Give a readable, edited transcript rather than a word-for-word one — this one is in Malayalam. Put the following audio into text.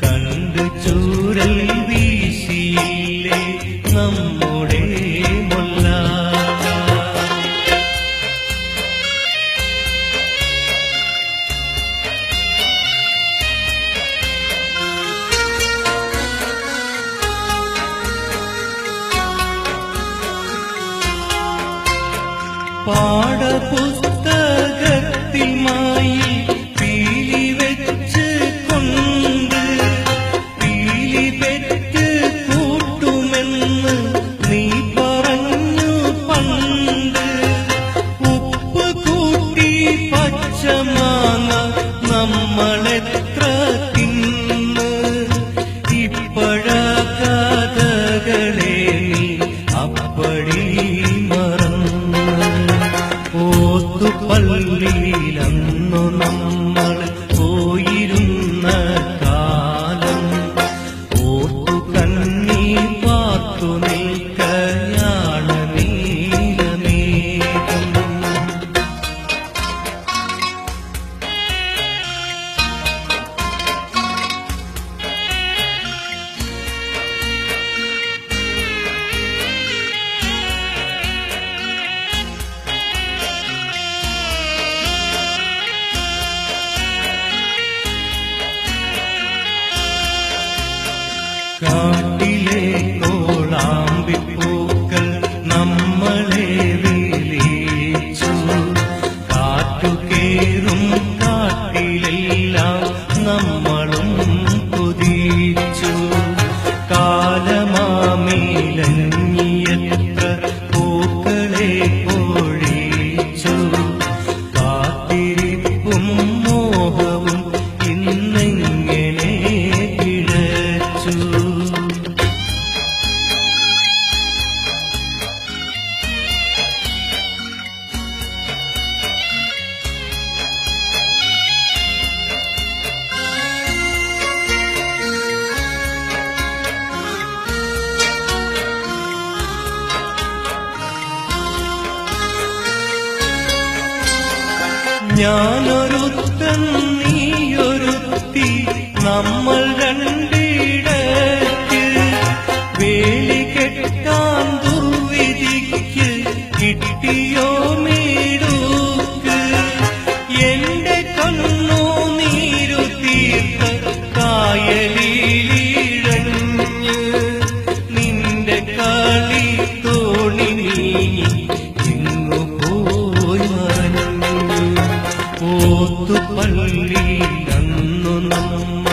കണ്ടു ചൂരൽ വീശിയില്ലേ നമ്മുടെ മുല്ല. പാഠപുസ്തകത്തിൽ മായി പീലി വെച്ച് കൊണ്ട് പീലി പെറ്റ് കൂട്ടുമെന്ന് നീ പറഞ്ഞു പണ്ട്. ഉപ്പ് കൂട്ടി പച്ചമാങ്ങ നമ്മളെത്ര തിന്ന്. ഇപ്പഴാ കഥകളെ നീ അപ്പടി മറന്ന്. ഓത്തുപള്ളിയിലന്നു നമ്മൾ പോയിരുന്ന കാലം ഓർത്തു കണ്ണീർ പാർത്തു നിൽക്കയാണ് നീലമേഘം. കാട്ടിലെ കോളാമ്പിപ്പൂക്കൾ നമ്മളെ വിളിച്ചു. കാറ്റുകേറും കാട്ടിലെല്ലാം നമ്മളും കുതിച്ചു. കാലമാമേലഞ്ഞിയത്ര പൂക്കളെ പൊഴിച്ചു. കാത്തിരിപ്പും മോഹവും ഇന്നെങ്ങനെ പിഴച്ചു. ഞാനൊരുത്തൻ നീയൊരുത്തി നമ്മൾ രണ്ടിടയ്ക്ക് വേലി കെട്ടാൻ ദുർവിധിക്ക് കിട്ടിയോ മീടുക്ക്. എന്റെ കണ്ണു നീരു തീർത്ത കായലിലിഴഞ്ഞ് നിന്റെ കളി തോണി നീങ്ങി ഇങ്ങു പോയി മറഞ്ഞു. ഓത്തുപള്ളിയിലന്നു നമ്മ